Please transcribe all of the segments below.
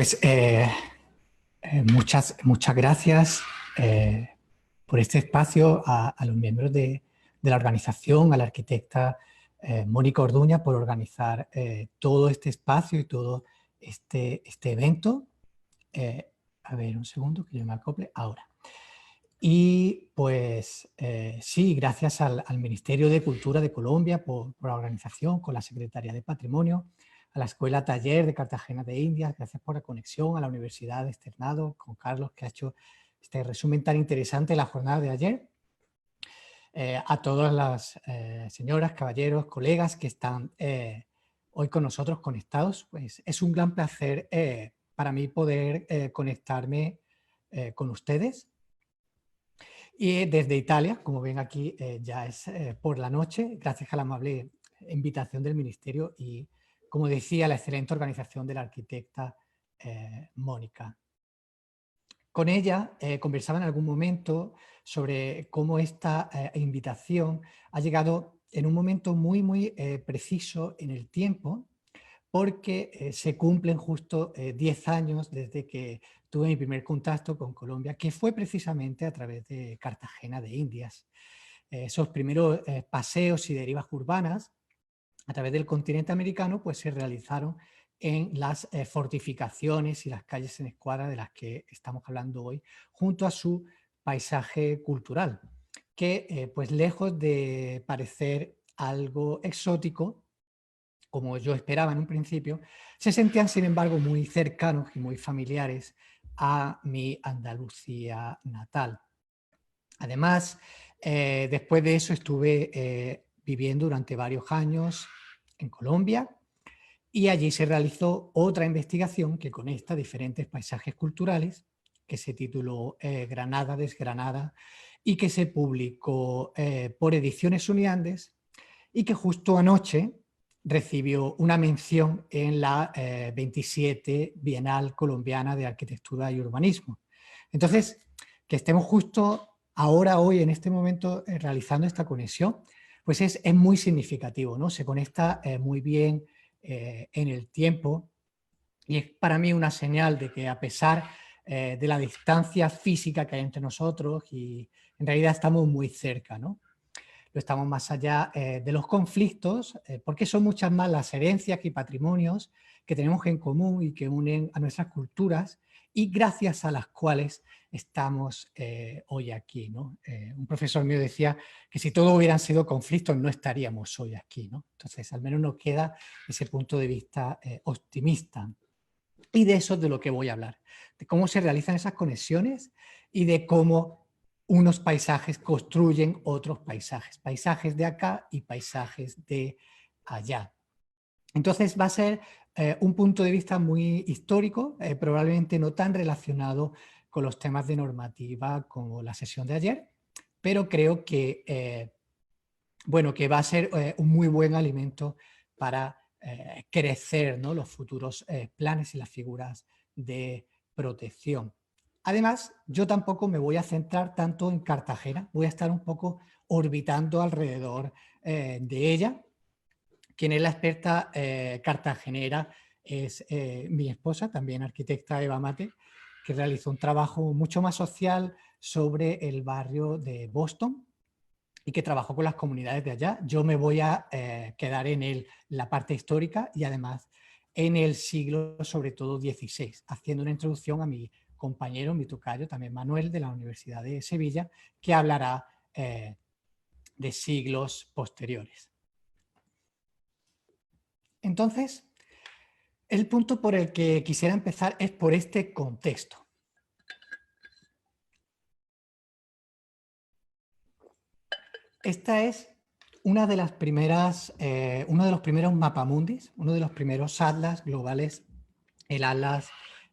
Pues muchas gracias por este espacio a los miembros de la organización, a la arquitecta Mónica Orduña por organizar todo este espacio y todo este evento. A ver, un segundo que yo me acople ahora. Y pues sí, gracias al Ministerio de Cultura de Colombia por la organización, con la Secretaría de Patrimonio, a la Escuela Taller de Cartagena de Indias, gracias por la conexión, a la Universidad de Externado, con Carlos, que ha hecho este resumen tan interesante de la jornada de ayer, a todas las señoras, caballeros, colegas que están hoy con nosotros conectados. Pues es un gran placer para mí poder conectarme con ustedes. Y desde Italia, como ven aquí, ya es por la noche, gracias a la amable invitación del Ministerio y, como decía, la excelente organización de la arquitecta Mónica. Con ella conversaba en algún momento sobre cómo esta invitación ha llegado en un momento muy preciso en el tiempo, porque se cumplen justo 10 años desde que tuve mi primer contacto con Colombia, que fue precisamente a través de Cartagena de Indias. Esos primeros paseos y derivas urbanas a través del continente americano pues se realizaron en las fortificaciones y las calles en escuadra de las que estamos hablando hoy, junto a su paisaje cultural, que pues lejos de parecer algo exótico, como yo esperaba en un principio, se sentían sin embargo muy cercanos y muy familiares a mi Andalucía natal. Además, después de eso estuve viviendo durante varios años en Colombia y allí se realizó otra investigación que conecta diferentes paisajes culturales, que se tituló Granada Desgranada y que se publicó por Ediciones Uniandes y que justo anoche recibió una mención en la 27 Bienal Colombiana de Arquitectura y Urbanismo. Entonces, que estemos justo ahora, hoy, en este momento, realizando esta conexión, pues es muy significativo, ¿no? Se conecta muy bien en el tiempo y es para mí una señal de que a pesar de la distancia física que hay entre nosotros y en realidad estamos muy cerca, ¿no? Lo estamos más allá de los conflictos, porque son muchas más las herencias y patrimonios que tenemos en común y que unen a nuestras culturas y gracias a las cuales estamos hoy aquí, ¿no? Un profesor mío decía que si todo hubieran sido conflictos no estaríamos hoy aquí, ¿no? Entonces al menos nos queda ese punto de vista optimista. Y de eso es de lo que voy a hablar, de cómo se realizan esas conexiones y de cómo unos paisajes construyen otros paisajes, paisajes de acá y paisajes de allá. Entonces va a ser un punto de vista muy histórico, probablemente no tan relacionado con los temas de normativa como la sesión de ayer, pero creo que, bueno, que va a ser un muy buen alimento para crecer, ¿no?, los futuros planes y las figuras de protección. Además, yo tampoco me voy a centrar tanto en Cartagena, voy a estar un poco orbitando alrededor de ella. Quien es la experta cartagenera es mi esposa, también arquitecta Eva Mate, que realizó un trabajo mucho más social sobre el barrio de Boston y que trabajó con las comunidades de allá. Yo me voy a quedar en la parte histórica y además en el siglo, sobre todo, XVI, haciendo una introducción a mi compañero, mi tocayo, también Manuel, de la Universidad de Sevilla, que hablará de siglos posteriores. Entonces, el punto por el que quisiera empezar es por este contexto. Esta es una de las primeras, uno de los primeros mapamundis, uno de los primeros atlas globales, el atlas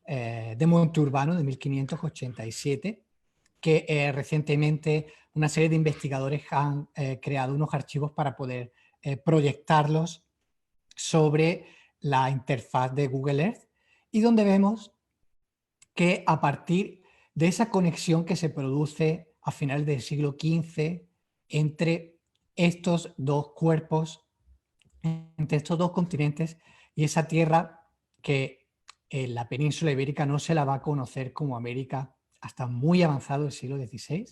de Monturbano de 1587, que recientemente una serie de investigadores han creado unos archivos para poder proyectarlos sobre la interfaz de Google Earth y donde vemos que a partir de esa conexión que se produce a finales del siglo XV entre estos dos cuerpos, entre estos dos continentes y esa tierra que en la península ibérica no se la va a conocer como América hasta muy avanzado el siglo XVI.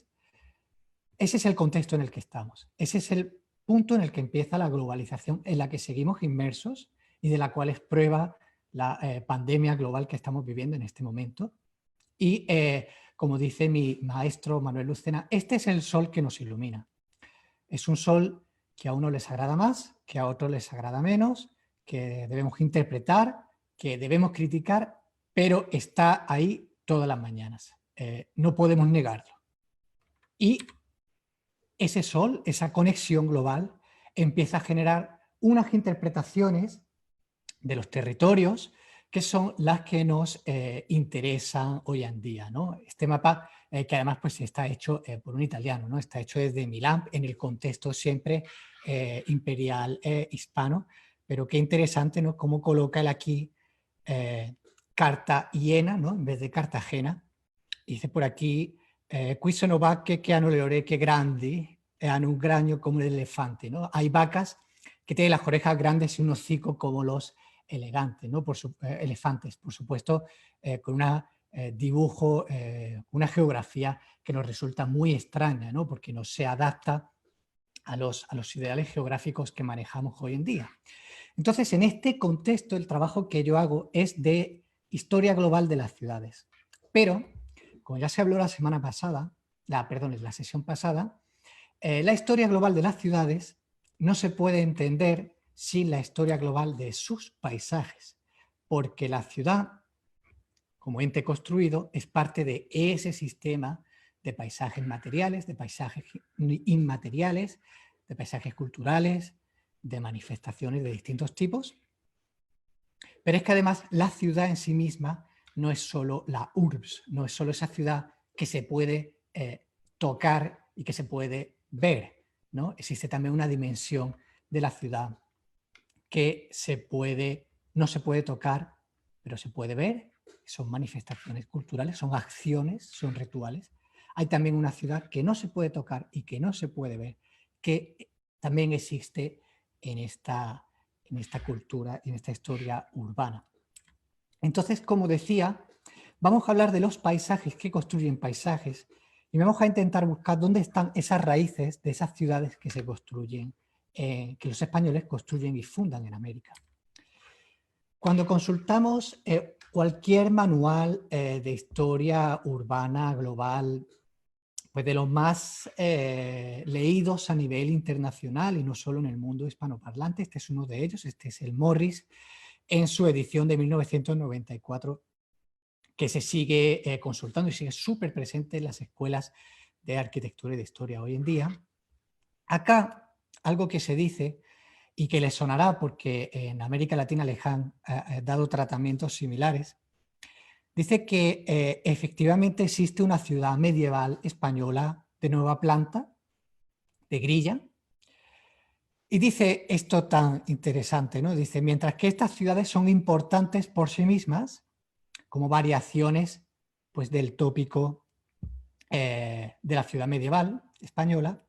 Ese es el contexto en el que estamos. Ese es el punto en el que empieza la globalización en la que seguimos inmersos y de la cual es prueba la pandemia global que estamos viviendo en este momento. Y como dice mi maestro Manuel Lucena, este es el sol que nos ilumina. Es un sol que a unos les agrada más, que a otros les agrada menos, que debemos interpretar, que debemos criticar, pero está ahí todas las mañanas. No podemos negarlo. Y ese sol, esa conexión global, empieza a generar unas interpretaciones de los territorios que son las que nos interesan hoy en día, ¿no? Este mapa, que además pues, está hecho por un italiano, ¿no? Está hecho desde Milán, en el contexto siempre imperial hispano, pero qué interesante, ¿no? Cómo coloca él aquí Cartagena, ¿no? En vez de Cartagena. Dice por aquí, qui sono vacche che hanno le orecchie grandi e hanno un granio como el elefante, ¿no? Hay vacas que tienen las orejas grandes y un hocico como los elegantes, ¿no? Elefantes, por supuesto, con un dibujo, una geografía que nos resulta muy extraña, ¿no? Porque no se adapta a los ideales geográficos que manejamos hoy en día. Entonces, en este contexto, el trabajo que yo hago es de historia global de las ciudades. Pero, como ya se habló la semana pasada, la sesión pasada, la historia global de las ciudades no se puede entender sin la historia global de sus paisajes, porque la ciudad, como ente construido, es parte de ese sistema de paisajes materiales, de paisajes inmateriales, de paisajes culturales, de manifestaciones de distintos tipos. Pero es que además la ciudad en sí misma no es solo la urbs, no es solo esa ciudad que se puede tocar y que se puede ver, ¿no? Existe también una dimensión de la ciudad que no se puede tocar, pero se puede ver. Son manifestaciones culturales, son acciones, son rituales. Hay también una ciudad que no se puede tocar y que no se puede ver, que también existe en esta cultura y en esta historia urbana. Entonces, como decía, vamos a hablar de los paisajes que construyen paisajes y vamos a intentar buscar dónde están esas raíces de esas ciudades que se construyen, que los españoles construyen y fundan en América. Cuando consultamos cualquier manual de historia urbana global, pues de los más leídos a nivel internacional y no solo en el mundo hispanoparlante, este es uno de ellos, este es el Morris, en su edición de 1994, que se sigue consultando y sigue súper presente en las escuelas de arquitectura y de historia hoy en día. Acá, algo que se dice y que les sonará porque en América Latina les han dado tratamientos similares, dice que efectivamente existe una ciudad medieval española de nueva planta, de Grilla, y dice esto tan interesante, ¿no? Dice, mientras que estas ciudades son importantes por sí mismas, como variaciones pues, del tópico de la ciudad medieval española,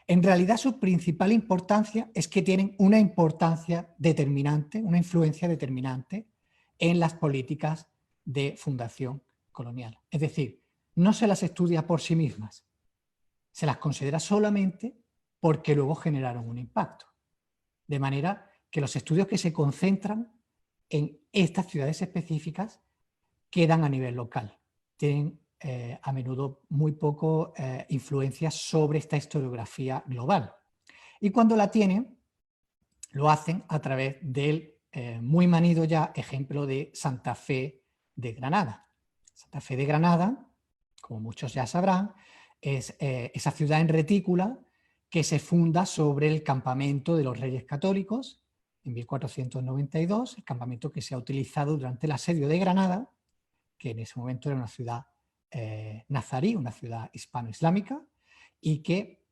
en realidad su principal importancia es que tienen una importancia determinante, una influencia determinante en las políticas de fundación colonial. Es decir, no se las estudia por sí mismas, se las considera solamente porque luego generaron un impacto. De manera que los estudios que se concentran en estas ciudades específicas quedan a nivel local. Tienen a menudo muy poco influencia sobre esta historiografía global. Y cuando la tienen, lo hacen a través del muy manido ya ejemplo de Santa Fe de Granada. Santa Fe de Granada, como muchos ya sabrán, es esa ciudad en retícula que se funda sobre el campamento de los Reyes Católicos en 1492, el campamento que se ha utilizado durante el asedio de Granada, que en ese momento era una ciudad nazarí, una ciudad hispano-islámica, y que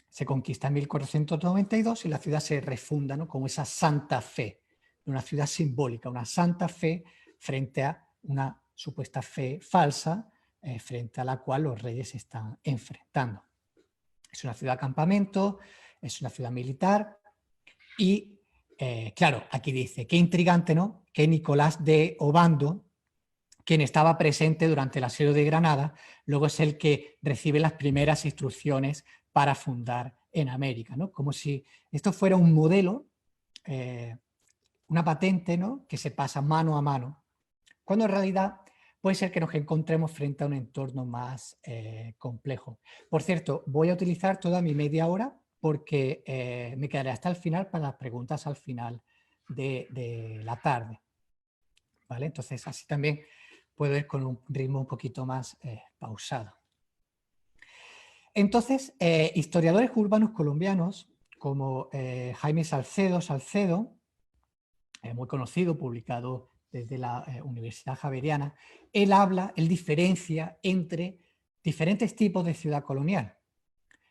se conquista en 1492 y la ciudad se refunda, ¿no? Como esa Santa Fe, una ciudad simbólica, una Santa Fe frente a una supuesta fe falsa, frente a la cual los reyes se están enfrentando. Es una ciudad campamento, es una ciudad militar y, claro, aquí dice, qué intrigante, ¿no? Que Nicolás de Obando, quien estaba presente durante el asedio de Granada, luego es el que recibe las primeras instrucciones para fundar en América, ¿no? Como si esto fuera un modelo, una patente, ¿no?, que se pasa mano a mano, cuando en realidad puede ser que nos encontremos frente a un entorno más complejo. Por cierto, voy a utilizar toda mi media hora porque me quedaré hasta el final para las preguntas al final de la tarde, ¿vale? Entonces así también puedo ir con un ritmo un poquito más pausado. Entonces, historiadores urbanos colombianos como Jaime Salcedo, muy conocido, publicado desde la Universidad Javeriana, él diferencia entre diferentes tipos de ciudad colonial.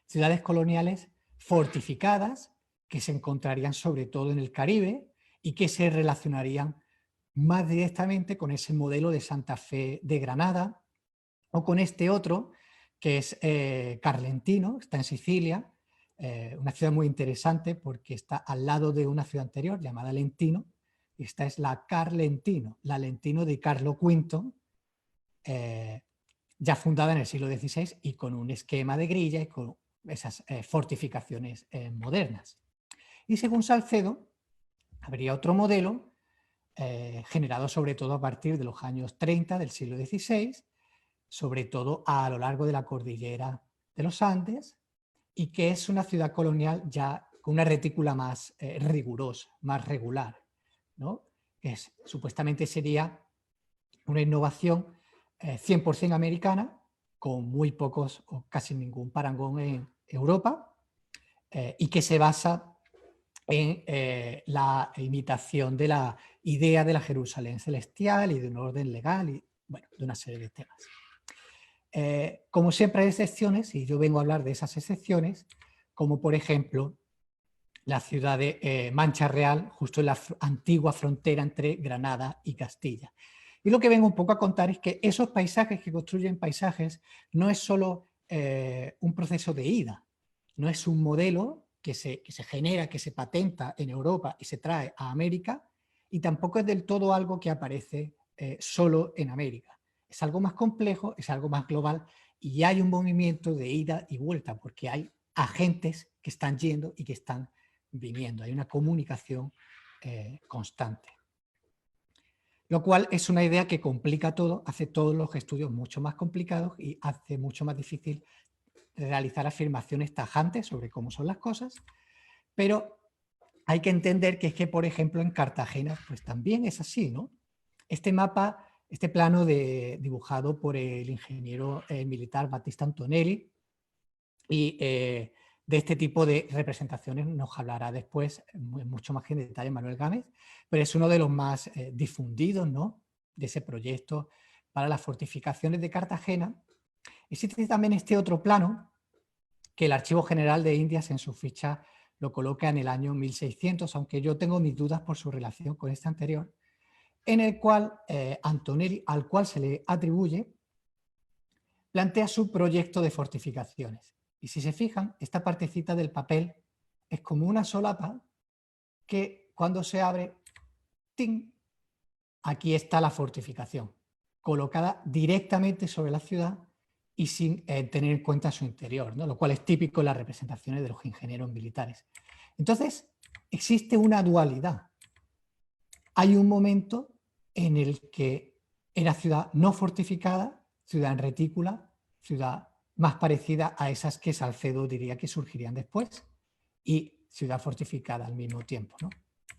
Ciudades coloniales fortificadas, que se encontrarían sobre todo en el Caribe y que se relacionarían más directamente con ese modelo de Santa Fe de Granada o con este otro que es Carlentino, está en Sicilia, una ciudad muy interesante porque está al lado de una ciudad anterior llamada Lentino. Esta es la Carlentino, la Lentino de Carlo V, ya fundada en el siglo XVI y con un esquema de grilla y con esas fortificaciones modernas. Y según Salcedo, habría otro modelo generado sobre todo a partir de los años 30 del siglo XVI, sobre todo a lo largo de la cordillera de los Andes, y que es una ciudad colonial ya con una retícula más rigurosa, más regular, ¿no? Supuestamente sería una innovación 100% americana, con muy pocos o casi ningún parangón en Europa, y que se basa en la imitación de la idea de la Jerusalén celestial y de un orden legal y, bueno, de una serie de temas. Como siempre hay excepciones, y yo vengo a hablar de esas excepciones, como por ejemplo la ciudad de Mancha Real, justo en la antigua frontera entre Granada y Castilla. Y lo que vengo un poco a contar es que esos paisajes que construyen paisajes no es solo un proceso de ida, no es un modelo que se genera, que se patenta en Europa y se trae a América, y tampoco es del todo algo que aparece solo en América. Es algo más complejo, es algo más global y hay un movimiento de ida y vuelta porque hay agentes que están yendo y que están viniendo. Hay una comunicación constante. Lo cual es una idea que complica todo, hace todos los estudios mucho más complicados y hace mucho más difícil realizar afirmaciones tajantes sobre cómo son las cosas, pero hay que entender que es que, por ejemplo, en Cartagena pues también es así, ¿no? Este mapa, este plano dibujado por el ingeniero militar Battista Antonelli, y de este tipo de representaciones nos hablará después mucho más en detalle Manuel Gámez, pero es uno de los más difundidos, ¿no?, de ese proyecto para las fortificaciones de Cartagena. Existe también este otro plano que el Archivo General de Indias en su ficha lo coloca en el año 1600, aunque yo tengo mis dudas por su relación con este anterior, en el cual Antonelli, al cual se le atribuye, plantea su proyecto de fortificaciones. Y si se fijan, esta partecita del papel es como una solapa que cuando se abre, ¡ting!, aquí está la fortificación, colocada directamente sobre la ciudad y sin tener en cuenta su interior, ¿no?, lo cual es típico en las representaciones de los ingenieros militares. Entonces, existe una dualidad. Hay un momento en el que era ciudad no fortificada, ciudad en retícula, ciudad más parecida a esas que Salcedo diría que surgirían después, y ciudad fortificada al mismo tiempo, ¿no?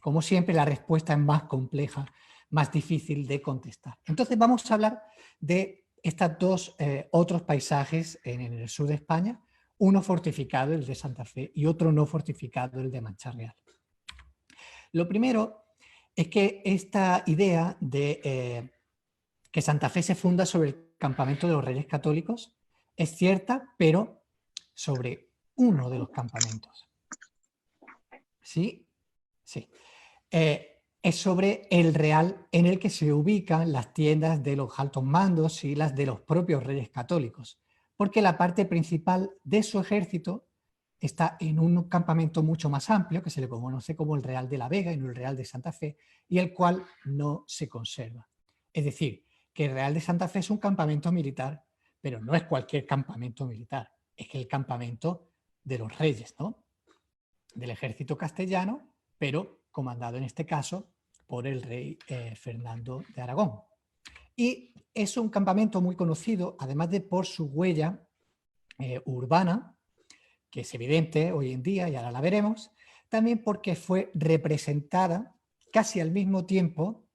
Como siempre, la respuesta es más compleja, más difícil de contestar. Entonces vamos a hablar de estos dos otros paisajes en el sur de España, uno fortificado, el de Santa Fe, y otro no fortificado, el de Mancha Real. Lo primero es que esta idea de que Santa Fe se funda sobre el campamento de los Reyes Católicos es cierta, pero sobre uno de los campamentos. ¿Sí? Sí. Es sobre el real en el que se ubican las tiendas de los altos mandos y las de los propios Reyes Católicos, porque la parte principal de su ejército está en un campamento mucho más amplio, que se le conoce como el Real de la Vega y no el Real de Santa Fe, y el cual no se conserva. Es decir, que el Real de Santa Fe es un campamento militar, pero no es cualquier campamento militar, es que el campamento de los reyes, ¿no? Del ejército castellano, pero comandado en este caso por el rey Fernando de Aragón. Y es un campamento muy conocido, además de por su huella urbana, que es evidente hoy en día y ahora la veremos, también porque fue representada casi al mismo tiempo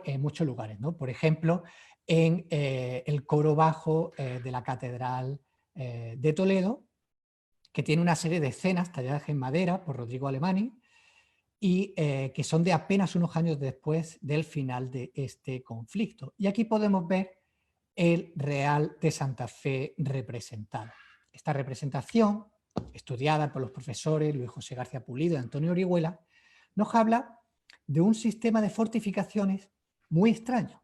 en muchos lugares, ¿no? Por ejemplo, en el coro bajo de la Catedral de Toledo, que tiene una serie de escenas talladas en madera por Rodrigo Alemany y que son de apenas unos años después del final de este conflicto. Y aquí podemos ver el Real de Santa Fe representado. Esta representación, estudiada por los profesores Luis José García Pulido y Antonio Orihuela, nos habla de un sistema de fortificaciones muy extraño,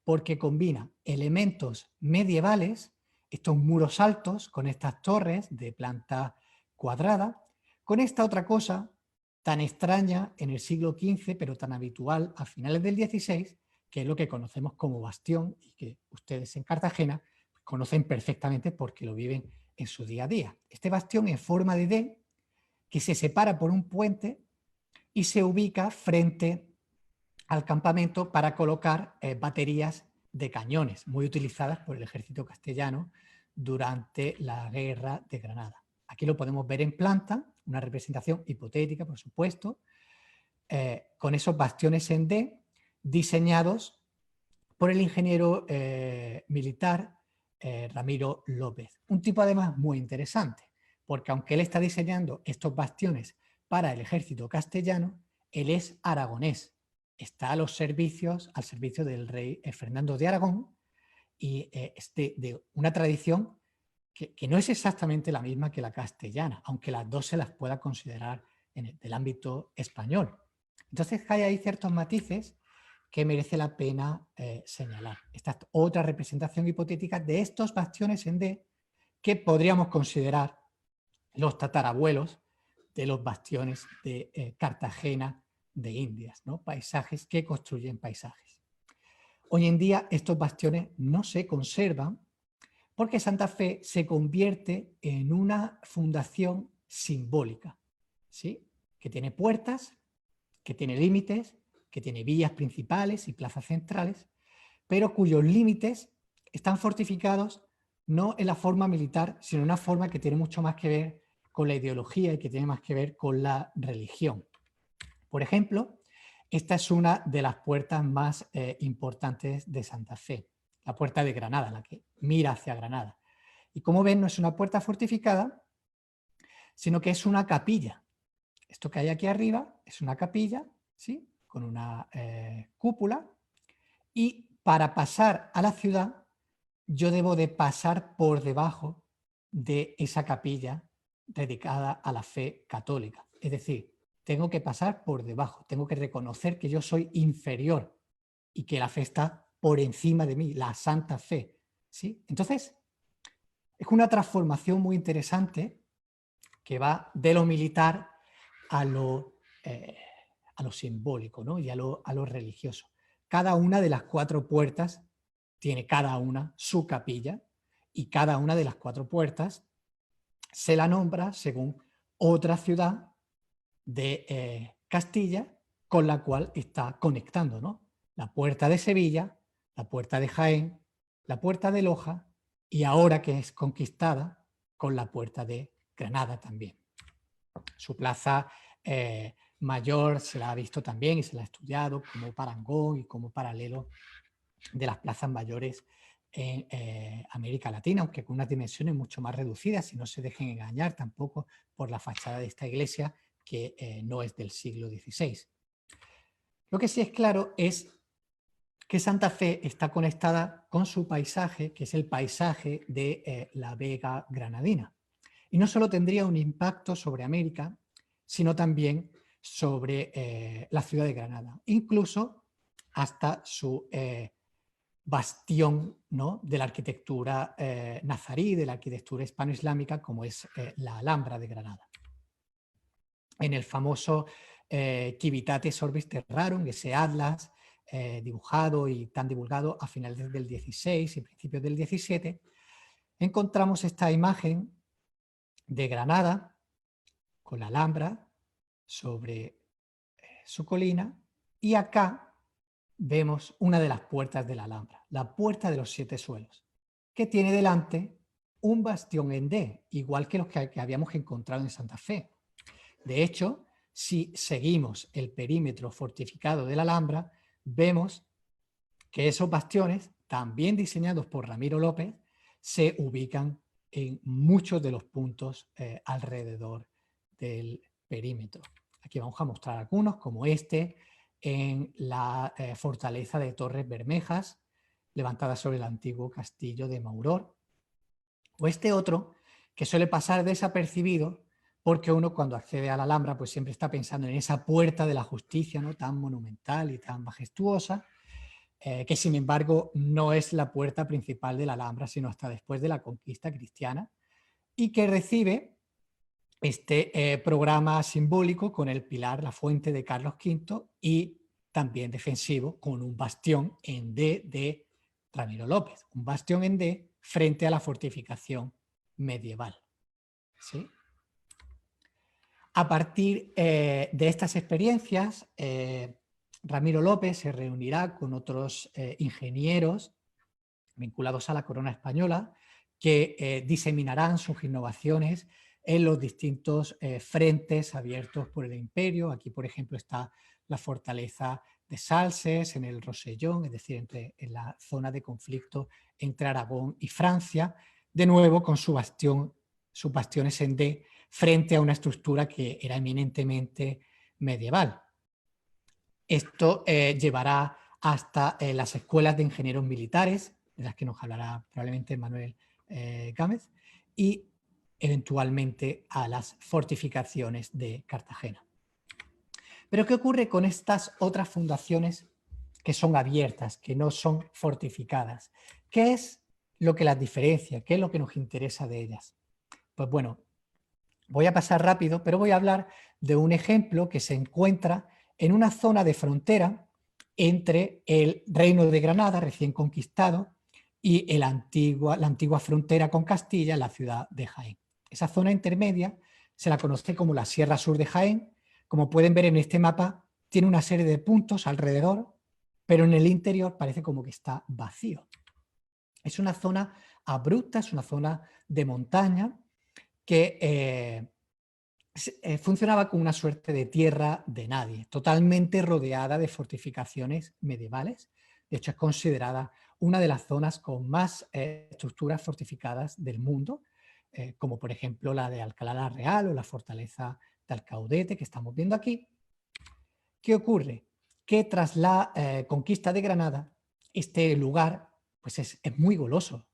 porque combina elementos medievales, estos muros altos con estas torres de planta cuadrada, con esta otra cosa tan extraña en el siglo XV, pero tan habitual a finales del XVI, que es lo que conocemos como bastión y que ustedes en Cartagena conocen perfectamente porque lo viven en su día a día. Este bastión en forma de D, que se separa por un puente y se ubica frente al campamento para colocar baterías de cañones, muy utilizadas por el ejército castellano durante la Guerra de Granada. Aquí lo podemos ver en planta, una representación hipotética, por supuesto, con esos bastiones en D diseñados por el ingeniero militar Ramiro López. Un tipo además muy interesante, porque aunque él está diseñando estos bastiones para el ejército castellano, él es aragonés, está al servicio del rey Fernando de Aragón y es de una tradición que no es exactamente la misma que la castellana, aunque las dos se las pueda considerar en el ámbito español. Entonces hay ahí ciertos matices que merece la pena señalar. Esta es otra representación hipotética de estos bastiones en D que podríamos considerar los tatarabuelos de los bastiones de Cartagena de Indias, ¿no? Paisajes que construyen paisajes. Hoy en día estos bastiones no se conservan porque Santa Fe se convierte en una fundación simbólica, ¿sí? Que tiene puertas, que tiene límites, que tiene vías principales y plazas centrales, pero cuyos límites están fortificados no en la forma militar, sino en una forma que tiene mucho más que ver con la ideología y que tiene más que ver con la religión. Por ejemplo, esta es una de las puertas más importantes de Santa Fe, la puerta de Granada, la que mira hacia Granada. Y como ven, no es una puerta fortificada, sino que es una capilla. Esto que hay aquí arriba es una capilla, ¿sí? Con una cúpula, y para pasar a la ciudad yo debo de pasar por debajo de esa capilla dedicada a la fe católica. Es decir, tengo que pasar por debajo, tengo que reconocer que yo soy inferior y que la fe está por encima de mí, la santa fe, ¿sí? Entonces, es una transformación muy interesante que va de lo militar a lo simbólico, ¿no? Y a lo religioso. Cada una de las 4 puertas tiene cada una su capilla y cada una de las 4 puertas se la nombra según otra ciudad de Castilla con la cual está conectando, ¿no? La puerta de Sevilla, la puerta de Jaén, la puerta de Loja y ahora que es conquistada con la puerta de Granada también. Su plaza mayor se la ha visto también y se la ha estudiado como parangón y como paralelo de las plazas mayores en América Latina, aunque con unas dimensiones mucho más reducidas y no se dejen engañar tampoco por la fachada de esta iglesia que no es del siglo XVI. Lo que sí es claro es que Santa Fe está conectada con su paisaje, que es el paisaje de la Vega granadina. Y no solo tendría un impacto sobre América, sino también sobre la ciudad de Granada, incluso hasta su bastión, ¿no?, de la arquitectura nazarí, de la arquitectura hispano-islámica, como es la Alhambra de Granada. En el famoso Civitates Orbis Terrarum, ese atlas dibujado y tan divulgado a finales del 16 y principios del 17, encontramos esta imagen de Granada con la Alhambra sobre su colina, y acá vemos una de las puertas de la Alhambra, la Puerta de los Siete Suelos, que tiene delante un bastión en D, igual que los que habíamos encontrado en Santa Fe. De hecho, si seguimos el perímetro fortificado de la Alhambra, vemos que esos bastiones, también diseñados por Ramiro López, se ubican en muchos de los puntos alrededor del perímetro. Aquí vamos a mostrar algunos, como este, en la fortaleza de Torres Bermejas, levantada sobre el antiguo castillo de Mauror, o este otro, que suele pasar desapercibido, porque uno cuando accede a la Alhambra pues siempre está pensando en esa puerta de la justicia, ¿no?, tan monumental y tan majestuosa, que sin embargo no es la puerta principal de la Alhambra, sino hasta después de la conquista cristiana, y que recibe este programa simbólico con el pilar, la fuente de Carlos V, y también defensivo con un bastión en D de Ramiro López, un bastión en D frente a la fortificación medieval. ¿Sí? A partir de estas experiencias, Ramiro López se reunirá con otros ingenieros vinculados a la corona española que diseminarán sus innovaciones en los distintos frentes abiertos por el imperio. Aquí, por ejemplo, está la fortaleza de Salses, en el Rosellón, es decir, en la zona de conflicto entre Aragón y Francia, de nuevo con sus bastiones en D, frente a una estructura que era eminentemente medieval. Esto llevará hasta las escuelas de ingenieros militares, de las que nos hablará probablemente Manuel Gámez, y eventualmente a las fortificaciones de Cartagena. Pero ¿qué ocurre con estas otras fundaciones que son abiertas, que no son fortificadas? ¿Qué es lo que las diferencia? ¿Qué es lo que nos interesa de ellas? Pues bueno, voy a pasar rápido, pero voy a hablar de un ejemplo que se encuentra en una zona de frontera entre el Reino de Granada, recién conquistado, y la antigua frontera con Castilla, la ciudad de Jaén. Esa zona intermedia se la conoce como la Sierra Sur de Jaén. Como pueden ver en este mapa, tiene una serie de puntos alrededor, pero en el interior parece como que está vacío. Es una zona abrupta, es una zona de montaña que funcionaba como una suerte de tierra de nadie, totalmente rodeada de fortificaciones medievales. De hecho, es considerada una de las zonas con más estructuras fortificadas del mundo, como por ejemplo la de Alcalá la Real o la fortaleza de Alcaudete que estamos viendo aquí. ¿Qué ocurre? Que tras la conquista de Granada, este lugar pues es muy goloso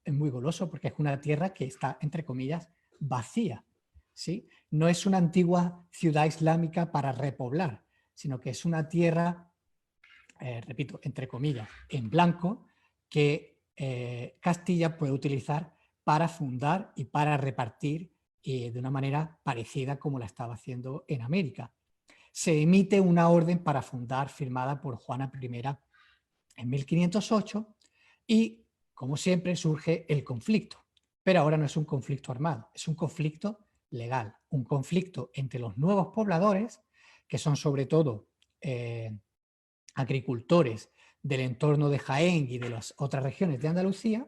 porque es una tierra que está, entre comillas, vacía. ¿Sí? No es una antigua ciudad islámica para repoblar, sino que es una tierra, repito, entre comillas, en blanco, que Castilla puede utilizar para fundar y para repartir de una manera parecida como la estaba haciendo en América. Se emite una orden para fundar firmada por Juana I en 1508 y, como siempre, surge el conflicto. Pero ahora no es un conflicto armado, es un conflicto legal, un conflicto entre los nuevos pobladores, que son sobre todo agricultores del entorno de Jaén y de las otras regiones de Andalucía,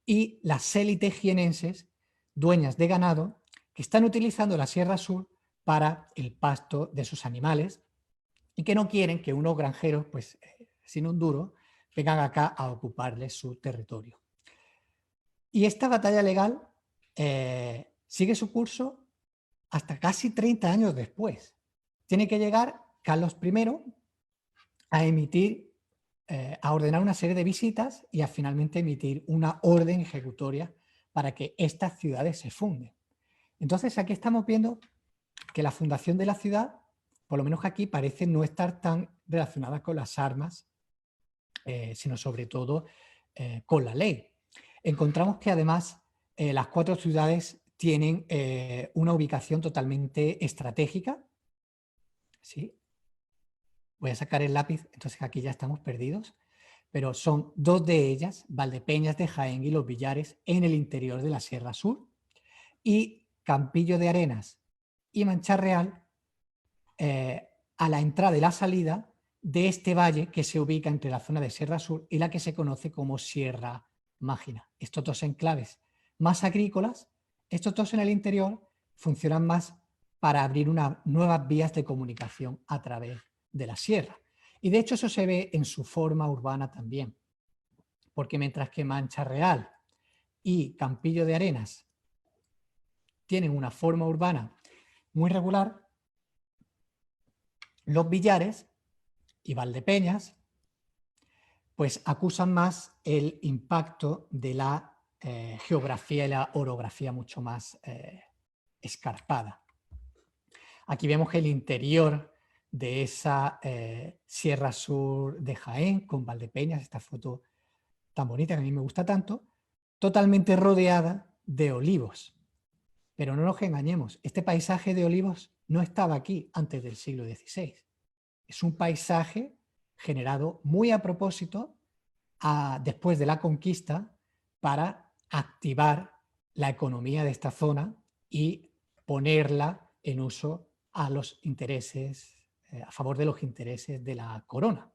y las élites jienenses, dueñas de ganado, que están utilizando la Sierra Sur para el pasto de sus animales y que no quieren que unos granjeros, pues sin un duro, vengan acá a ocuparles su territorio. Y esta batalla legal sigue su curso hasta casi 30 años después. Tiene que llegar Carlos I a emitir, a ordenar una serie de visitas y a finalmente emitir una orden ejecutoria para que estas ciudades se funden. Entonces aquí estamos viendo que la fundación de la ciudad, por lo menos aquí, parece no estar tan relacionada con las armas, sino sobre todo con la ley. Encontramos que además las 4 ciudades tienen una ubicación totalmente estratégica, ¿sí? Voy a sacar el lápiz, entonces aquí ya estamos perdidos, pero son dos de ellas, Valdepeñas de Jaén y Los Villares, en el interior de la Sierra Sur, y Campillo de Arenas y Mancha Real a la entrada y la salida de este valle que se ubica entre la zona de Sierra Sur y la que se conoce como Sierra Mágina. Estos dos enclaves más agrícolas, estos dos en el interior, funcionan más para abrir nuevas vías de comunicación a través de la sierra. Y de hecho eso se ve en su forma urbana también, porque mientras que Mancha Real y Campillo de Arenas tienen una forma urbana muy regular, Los Villares y Valdepeñas pues acusan más el impacto de la geografía y la orografía mucho más escarpada. Aquí vemos el interior de esa Sierra Sur de Jaén con Valdepeñas, esta foto tan bonita que a mí me gusta tanto, totalmente rodeada de olivos. Pero no nos engañemos, este paisaje de olivos no estaba aquí antes del siglo XVI. Es un paisaje generado muy a propósito después de la conquista para activar la economía de esta zona y ponerla en uso a los intereses, a favor de los intereses de la corona.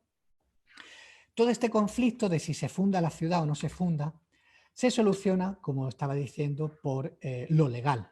Todo este conflicto de si se funda la ciudad o no se funda, se soluciona, como estaba diciendo, por lo legal.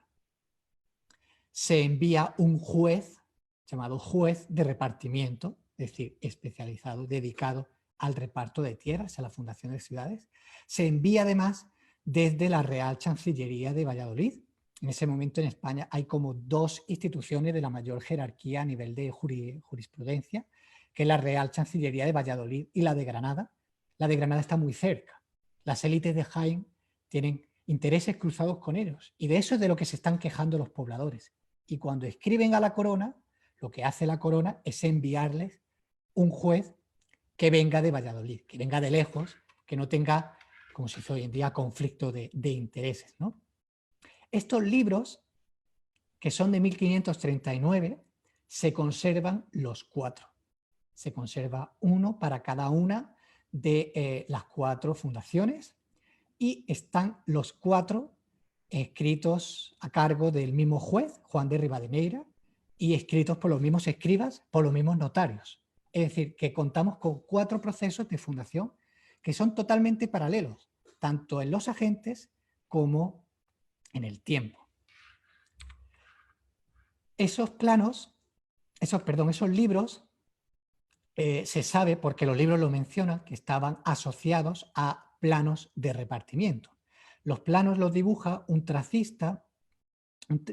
Se envía un juez, llamado juez de repartimiento, es decir, especializado, dedicado al reparto de tierras, a la fundación de ciudades. Se envía además desde la Real Chancillería de Valladolid. En ese momento en España hay como dos instituciones de la mayor jerarquía a nivel de jurisprudencia, que es la Real Chancillería de Valladolid y la de Granada. La de Granada está muy cerca. Las élites de Jaén tienen intereses cruzados con ellos y de eso es de lo que se están quejando los pobladores. Y cuando escriben a la corona, lo que hace la corona es enviarles un juez que venga de Valladolid, que venga de lejos, que no tenga, como se dice hoy en día, conflicto de intereses, ¿no? Estos libros, que son de 1539, se conservan los 4. Se conserva uno para cada una de las 4 fundaciones y están los 4 escritos a cargo del mismo juez, Juan de Rivadeneira, y escritos por los mismos escribas, por los mismos notarios. Es decir, que contamos con 4 procesos de fundación que son totalmente paralelos, tanto en los agentes como en el tiempo. Esos libros, se sabe, porque los libros lo mencionan, que estaban asociados a planos de repartimiento. Los planos los dibuja un tracista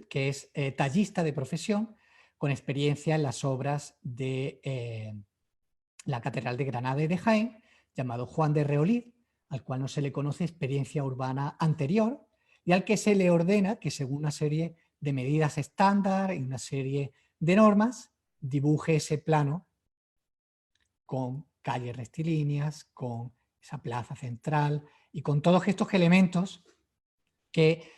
que es tallista de profesión, con experiencia en las obras de la Catedral de Granada y de Jaén, llamado Juan de Reolid, al cual no se le conoce experiencia urbana anterior y al que se le ordena que, según una serie de medidas estándar y una serie de normas, dibuje ese plano con calles rectilíneas, con esa plaza central y con todos estos elementos que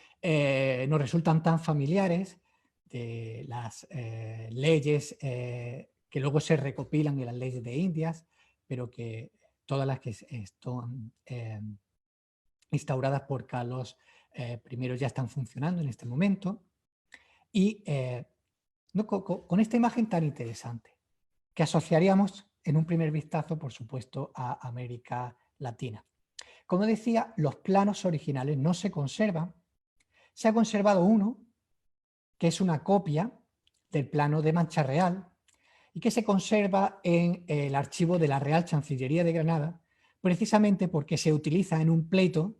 nos resultan tan familiares de las leyes que luego se recopilan en las leyes de Indias, pero que todas las que están instauradas por Carlos I ya están funcionando en este momento. Y con esta imagen tan interesante, que asociaríamos en un primer vistazo, por supuesto, a América Latina. Como decía, los planos originales no se conservan. Se ha conservado uno, que es una copia del plano de Mancha Real y que se conserva en el archivo de la Real Chancillería de Granada, precisamente porque se utiliza en un pleito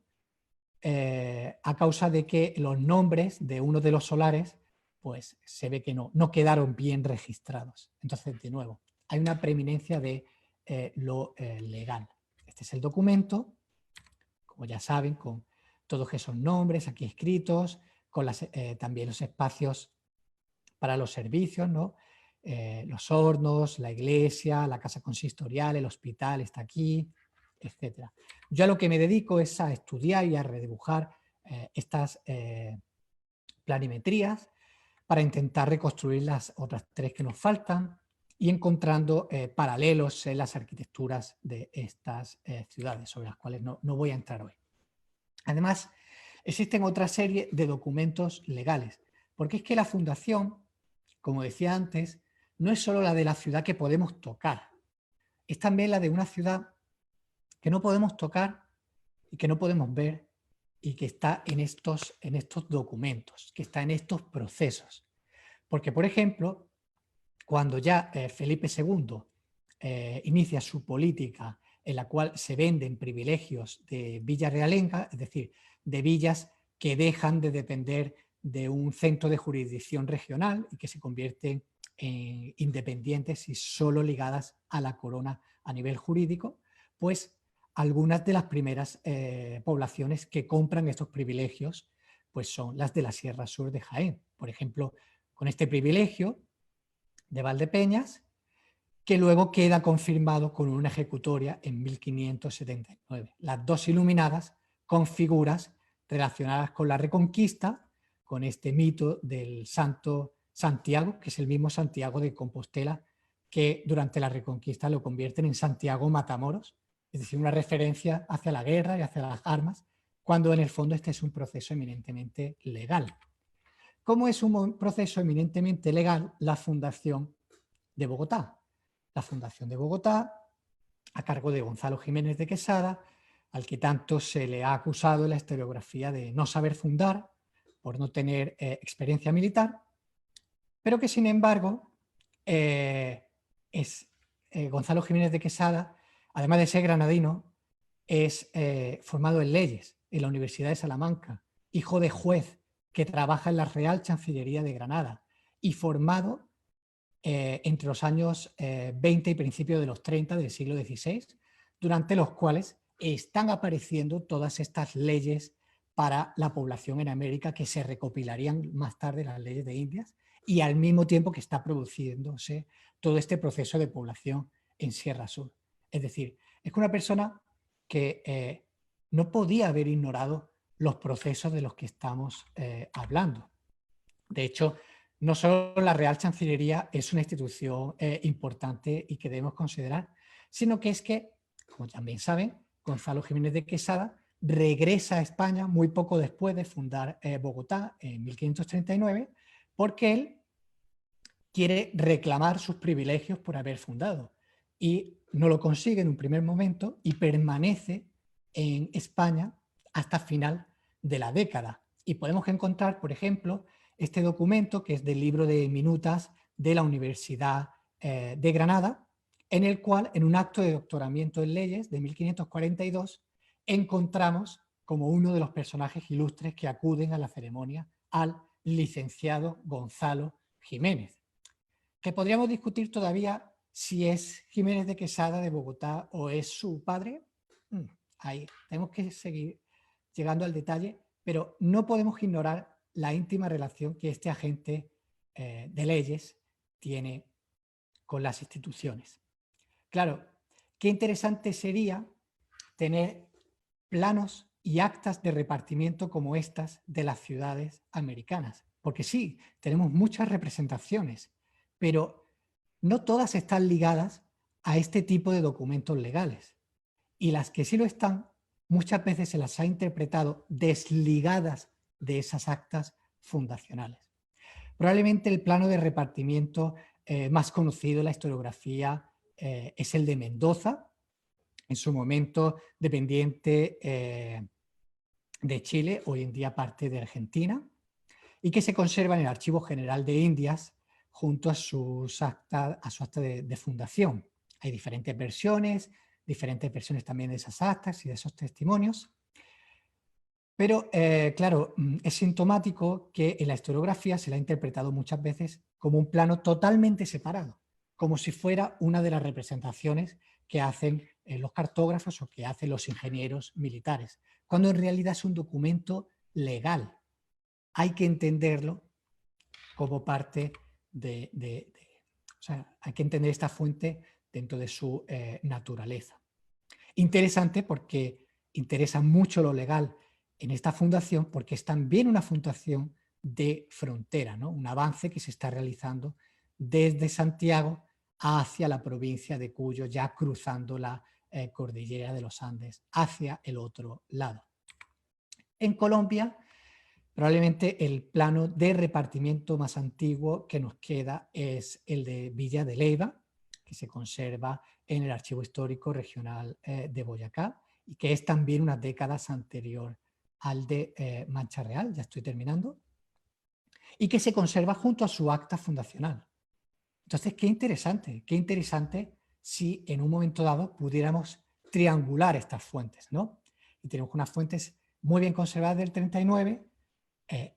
a causa de que los nombres de uno de los solares pues se ve que no quedaron bien registrados. Entonces, de nuevo, hay una preeminencia de lo legal. Este es el documento, como ya saben, con todos esos nombres aquí escritos, con también los espacios para los servicios, ¿no? Los hornos, la iglesia, la casa consistorial, el hospital está aquí, etc. Yo a lo que me dedico es a estudiar y a redibujar estas planimetrías para intentar reconstruir las otras 3 que nos faltan y encontrando paralelos en las arquitecturas de estas ciudades, sobre las cuales no voy a entrar hoy. Además, existen otra serie de documentos legales, porque es que la fundación, como decía antes, no es solo la de la ciudad que podemos tocar, es también la de una ciudad que no podemos tocar y que no podemos ver y que está en estos documentos, que está en estos procesos. Porque, por ejemplo, cuando ya Felipe II inicia su política en la cual se venden privilegios de villas realengas, es decir, de villas que dejan de depender de un centro de jurisdicción regional y que se convierten en independientes y solo ligadas a la corona a nivel jurídico, pues algunas de las primeras poblaciones que compran estos privilegios pues son las de la Sierra Sur de Jaén. Por ejemplo, con este privilegio de Valdepeñas, que luego queda confirmado con una ejecutoria en 1579. Las dos iluminadas con figuras relacionadas con la Reconquista, con este mito del santo Santiago, que es el mismo Santiago de Compostela, que durante la Reconquista lo convierten en Santiago Matamoros, es decir, una referencia hacia la guerra y hacia las armas, cuando en el fondo este es un proceso eminentemente legal. ¿Cómo es un proceso eminentemente legal la fundación de Bogotá? La fundación de Bogotá, a cargo de Gonzalo Jiménez de Quesada, al que tanto se le ha acusado en la historiografía de no saber fundar, por no tener experiencia militar, pero que sin embargo Gonzalo Jiménez de Quesada, además de ser granadino, es formado en leyes en la Universidad de Salamanca, hijo de juez que trabaja en la Real Chancillería de Granada y formado entre los años 20 y principios de los 30 del siglo XVI, durante los cuales están apareciendo todas estas leyes para la población en América que se recopilarían más tarde las leyes de Indias y al mismo tiempo que está produciéndose todo este proceso de población en Sierra Sur. Es decir, es una persona que no podía haber ignorado los procesos de los que estamos hablando. De hecho, no solo la Real Chancillería es una institución importante y que debemos considerar, sino que es que, como también saben, Gonzalo Jiménez de Quesada regresa a España muy poco después de fundar Bogotá en 1539, porque él quiere reclamar sus privilegios por haber fundado y no lo consigue en un primer momento y permanece en España hasta final de la década. Y podemos encontrar, por ejemplo, este documento que es del libro de minutas de la Universidad de Granada, en el cual, en un acto de doctoramiento en leyes de 1542, encontramos como uno de los personajes ilustres que acuden a la ceremonia al licenciado Gonzalo Jiménez, que podríamos discutir todavía si es Jiménez de Quesada de Bogotá o es su padre. Ahí tenemos que seguir llegando al detalle, pero no podemos ignorar la íntima relación que este agente de leyes tiene con las instituciones. Claro, qué interesante sería tener planos y actas de repartimiento como estas de las ciudades americanas, porque sí, tenemos muchas representaciones, pero no todas están ligadas a este tipo de documentos legales. Y las que sí lo están, muchas veces se las ha interpretado desligadas de esas actas fundacionales. Probablemente el plano de repartimiento más conocido en la historiografía es el de Mendoza, en su momento dependiente de Chile, hoy en día parte de Argentina, y que se conserva en el Archivo General de Indias junto a su acta de fundación. Hay diferentes versiones también de esas actas y de esos testimonios. Pero, claro, es sintomático que en la historiografía se la ha interpretado muchas veces como un plano totalmente separado, como si fuera una de las representaciones que hacen los cartógrafos o que hacen los ingenieros militares, cuando en realidad es un documento legal. Hay que entenderlo como parte o sea, hay que entender esta fuente dentro de su naturaleza. Interesante porque interesa mucho lo legal en esta fundación porque es también una fundación de frontera, ¿no? Un avance que se está realizando desde Santiago hacia la provincia de Cuyo, ya cruzando la cordillera de los Andes, hacia el otro lado. En Colombia, probablemente el plano de repartimiento más antiguo que nos queda es el de Villa de Leyva, que se conserva en el Archivo Histórico Regional de Boyacá y que es también unas décadas anterior al de Mancha Real, ya estoy terminando, y que se conserva junto a su acta fundacional. Entonces, qué interesante si en un momento dado pudiéramos triangular estas fuentes, ¿no? Y tenemos unas fuentes muy bien conservadas del 39,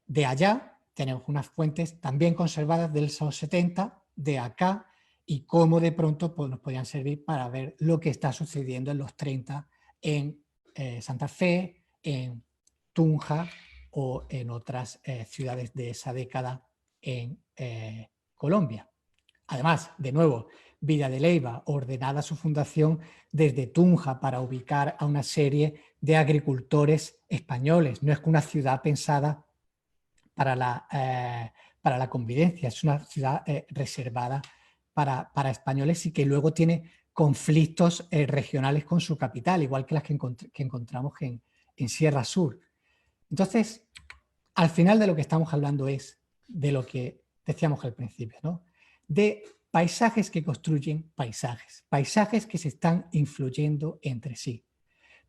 de allá tenemos unas fuentes también conservadas del 70, de acá, y cómo de pronto pues, nos podrían servir para ver lo que está sucediendo en los 30 en Santa Fe, en Tunja o en otras ciudades de esa década en Colombia. Además, de nuevo, Villa de Leyva, ordenada su fundación desde Tunja para ubicar a una serie de agricultores españoles. No es una ciudad pensada para la convivencia, es una ciudad reservada para españoles y que luego tiene conflictos regionales con su capital, igual que las que encontramos en Sierra Sur. Entonces, al final de lo que estamos hablando es de lo que decíamos al principio, ¿no? De paisajes que construyen paisajes, paisajes que se están influyendo entre sí,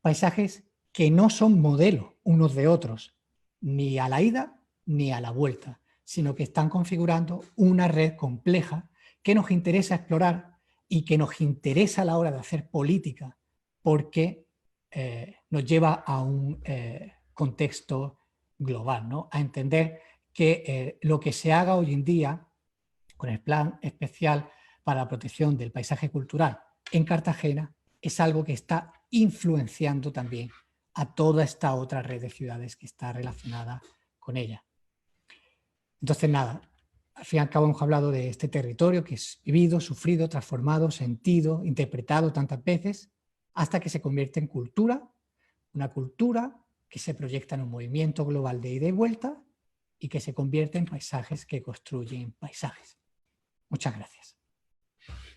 paisajes que no son modelo unos de otros, ni a la ida ni a la vuelta, sino que están configurando una red compleja que nos interesa explorar y que nos interesa a la hora de hacer política, porque nos lleva a un contexto global, ¿no? A entender que lo que se haga hoy en día con el Plan Especial para la Protección del Paisaje Cultural en Cartagena es algo que está influenciando también a toda esta otra red de ciudades que está relacionada con ella. Entonces, nada, al fin y al cabo hemos hablado de este territorio que es vivido, sufrido, transformado, sentido, interpretado tantas veces, hasta que se convierte en cultura, una cultura que se proyecta en un movimiento global de ida y vuelta y que se convierte en paisajes que construyen paisajes. Muchas gracias.